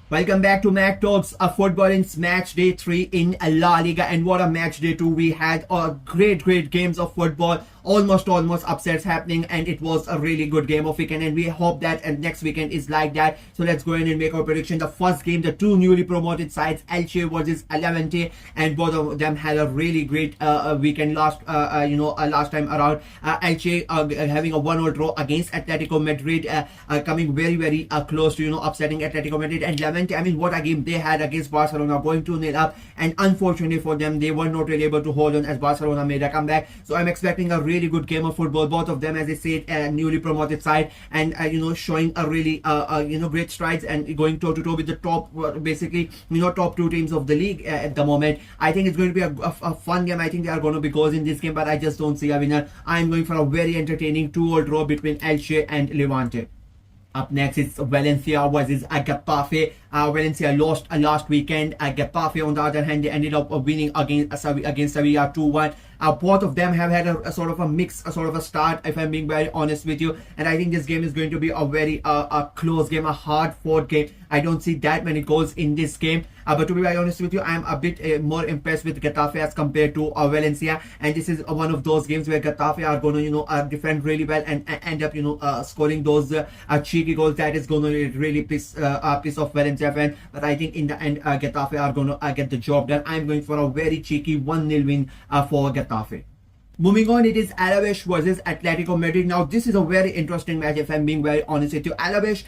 Welcome back to Mac Talks, a football in match day 3 in La Liga, and what a match day 2 we had. Great games of football, almost upsets happening, and it was a really good game of weekend, and we hope that next weekend is like that. So let's go in and make our prediction. The first game, the two newly promoted sides, Elche versus Levante, and both of them had a really great weekend last time around. Elche having a 1-0 draw against Atletico Madrid, coming very close to upsetting Atletico Madrid. And Levante, I mean, what a game they had against Barcelona, going 2-0 up, and unfortunately for them, they were not really able to hold on as Barcelona made a comeback. So I'm expecting a really good game of football. Both of them, as I said, newly promoted side, and showing a really great strides and going toe to toe with the top, basically top two teams of the league at the moment. I think it's going to be a fun game. I think there are going to be goals in this game, but I just don't see a winner. I'm going for a very entertaining 2-2 draw between Elche and Levante. Up next, it's Valencia versus Getafe. Valencia lost last weekend. Getafe, on the other hand, they ended up winning against Sevilla 2-1. Both of them have had a sort of a mix, a sort of a start, if I'm being very honest with you. And I think this game is going to be a very close game, a hard-fought game. I don't see that many goals in this game. But to be very honest with you, I'm a bit more impressed with Getafe as compared to Valencia. And this is one of those games where Getafe are going to defend really well and end up scoring those cheeky goals that is going to really piss off Valencia fans. But I think in the end, Getafe are going to get the job done. I'm going for a very cheeky 1-0 win for Getafe. Moving on, it is Alaves versus Atletico Madrid. Now, this is a very interesting match, if I'm being very honest with you. Alaves,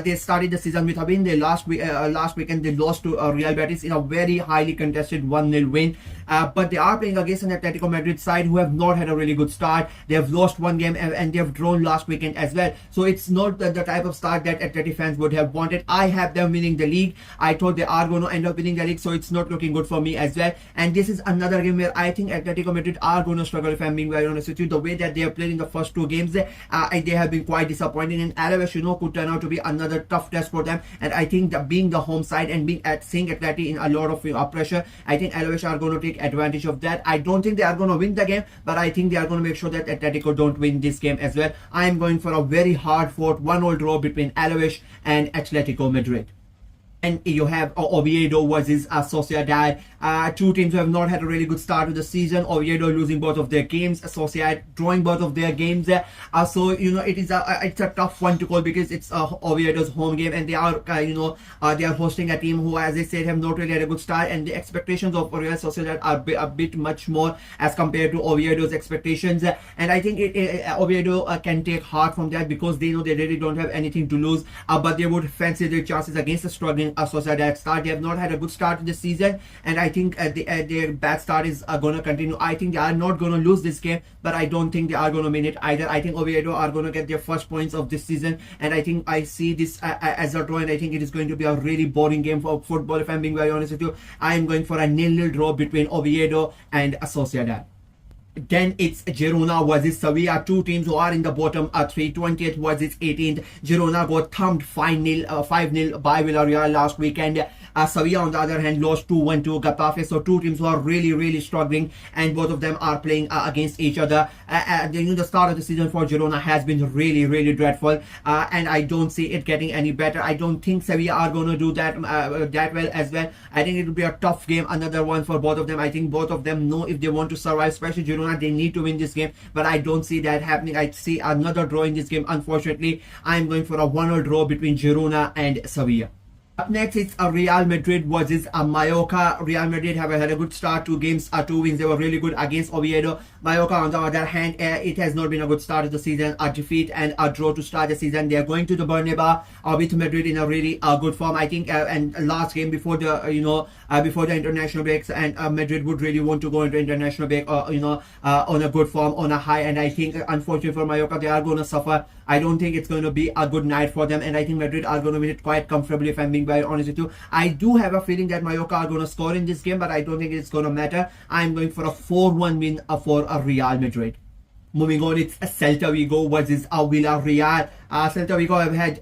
they started the season with a win. They last weekend they lost to Real Betis in a very highly contested 1-0 win. But they are playing against an Atletico Madrid side who have not had a really good start. They have lost one game and they have drawn last weekend as well. So it's not the type of start that Atleti fans would have wanted. I have them winning the league. I thought they are going to end up winning the league, so it's not looking good for me as well. And this is another game where I think Atletico Madrid are going to struggle, if I'm being very honest with you. The way that they have played in the first two games, they have been quite disappointing, and Alaves, could turn out to be another tough test for them. And I think that being the home side and seeing Atleti in a lot of pressure, I think Alaves are going to take advantage of that. I don't think they are going to win the game, but I think they are going to make sure that Atletico don't win this game as well. I am going for a very hard-fought 1-1 draw between Alaves and Atletico Madrid. And you have Oviedo versus Sociedad. Two teams who have not had a really good start to the season. Oviedo losing both of their games, Sociedad drawing both of their games. So it's a tough one to call because it's Oviedo's home game, and they are they are hosting a team who, as I said, have not really had a good start, and the expectations of Real Sociedad are a bit much more as compared to Oviedo's expectations. And I think Oviedo can take heart from that because they know they really don't have anything to lose, but they would fancy their chances against a struggling Sociedad start. They have not had a good start to the season, and I think their bad start is going to continue. I think they are not going to lose this game, but I don't think they are going to win it either. I think Oviedo are going to get their first points of this season, and I think I see this as a draw, and I think it is going to be a really boring game for football, if I'm being very honest with you. I am going for a 0-0 draw between Oviedo and Sociedad. Then it's Girona versus Sevilla, two teams who are in the bottom 3, 20th versus 18th. Girona got thumped 5-0 by Villarreal last weekend. Sevilla, on the other hand, lost 2-1 to Getafe. So two teams who are really struggling, and both of them are playing against each other. The start of the season for Girona has been really dreadful, and I don't see it getting any better. I don't think Sevilla are going to do that well as well. I think it will be a tough game, another one for both of them. I think both of them know if they want to survive, especially Girona, they need to win this game, but I don't see that happening. I see another draw in this game, unfortunately. I'm going for a 1-1 draw between Girona and Sevilla. Up next, it's Real Madrid versus Mallorca. Real Madrid have had a good start, 2 games, 2 wins. They were really good against Oviedo. Mallorca, on the other hand, it has not been a good start of the season. A defeat and a draw to start the season. They are going to the Bernabeu with Madrid in a really good form, I think. And last game before the before the international breaks, and Madrid would really want to go into international break, on a good form, on a high. And I think, unfortunately for Mallorca, they are going to suffer. I don't think it's going to be a good night for them, and I think Madrid are going to win it quite comfortably, if I'm being very honest with you. I do have a feeling that Mallorca are going to score in this game, but I don't think it's going to matter. I'm going for a 4-1 win for Real Madrid. Moving on, it's Celta Vigo versus Villarreal. Celta Vigo have had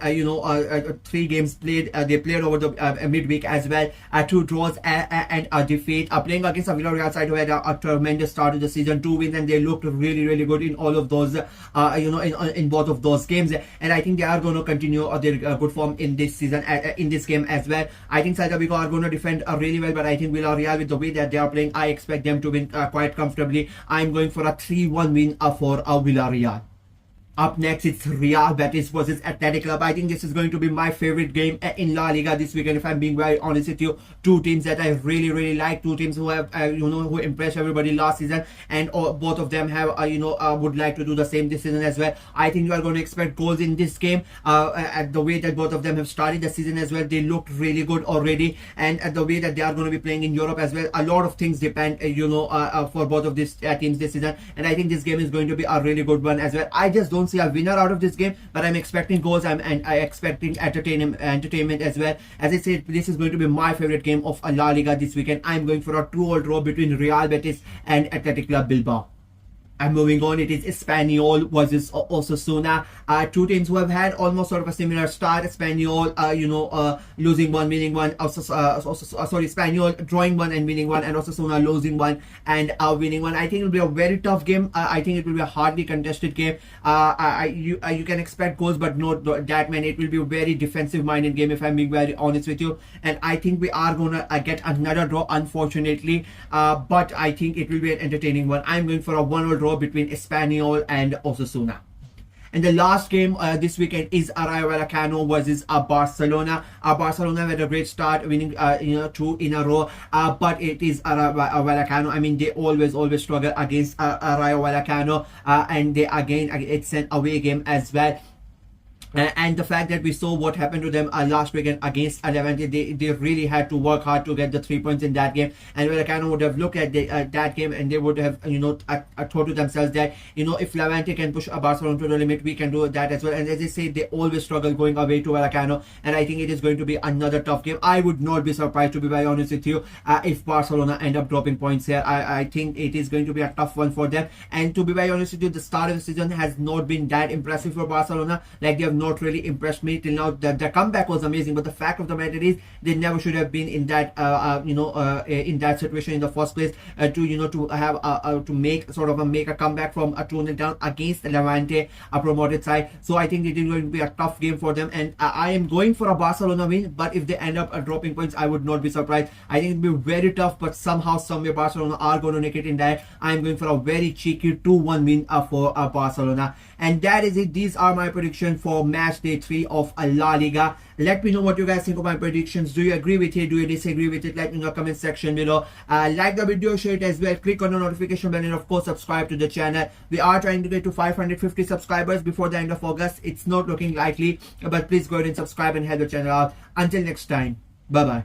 3 games played. They played over the midweek as well. 2 draws and a defeat. Playing against a Villarreal side who had a tremendous start to the season, 2 wins, and they looked really good in all of those in both of those games. And I think they are going to continue their good form in this season in this game as well. I think Celta Vigo are going to defend really well, but I think Villarreal, with the way that they are playing, I expect them to win quite comfortably. I'm going for a 3-1 win for Villarreal. Up next, it's Real Betis versus Athletic Club. I think this is going to be my favorite game in La Liga this weekend, if I'm being very honest with you. 2 teams that I really like, 2 teams who have who impressed everybody last season, and both of them have would like to do the same this season as well. I think you are going to expect goals in this game. At the way that both of them have started the season as well, they looked really good already, and at the way that they are going to be playing in Europe as well, a lot of things depend for both of these teams this season, and I think this game is going to be a really good one as well. I just don't see a winner out of this game, but I'm expecting goals and I expecting entertainment as well. As I said, this is going to be my favorite game of La Liga this weekend. I'm going for a 2-all draw between Real Betis and Athletic Club Bilbao. And moving on, it is Espanyol versus Osasuna. 2 teams who have had almost sort of a similar start. Espanyol, losing 1, winning 1. Espanyol drawing 1 and winning 1, and Osasuna losing 1 and winning 1. I think it will be a very tough game. I think it will be a hardly contested game. You can expect goals, but not that many. It will be a very defensive-minded game, if I'm being very honest with you. And I think we are gonna get another draw, unfortunately. But I think it will be an entertaining one. I'm going for a 1-all draw between Espanyol and Osasuna. And the last game this weekend is Rayo Vallecano versus Barcelona. Barcelona had a great start, winning 2 in a row. But it is Vallecano. I mean, they always struggle against Rayo Vallecano, and it's an away game as well. And the fact that we saw what happened to them last weekend against Levante, they really had to work hard to get the 3 points in that game. And Vallecano would have looked at that game, and they would have thought to themselves that if Levante can push Barcelona to the limit, we can do that as well. And as I say, they always struggle going away to Vallecano, and I think it is going to be another tough game. I would not be surprised, to be very honest with you, if Barcelona end up dropping points here. I think it is going to be a tough one for them. And to be very honest with you, the start of the season has not been that impressive for Barcelona. Like, they have not really impressed me till now. The comeback was amazing, but the fact of the matter is they never should have been in that in that situation in the first place, to make a comeback from a 2-0 down against Levante, a promoted side. So I think it is going to be a tough game for them, and I am going for a Barcelona win. But if they end up dropping points, I would not be surprised. I think it will be very tough, but somehow, somewhere, Barcelona are going to nick it in that. I am going for a very cheeky 2-1 win for Barcelona. And that is it. These are my predictions for match day 3 of La Liga. Let me know what you guys think of my predictions. Do you agree with it? Do you disagree with it? Let me know in the comment section below. Like the video, share it as well. Click on the notification bell, and of course subscribe to the channel. We are trying to get to 550 subscribers before the end of August. It's not looking likely, but please go ahead and subscribe and help the channel out. Until next time, bye bye.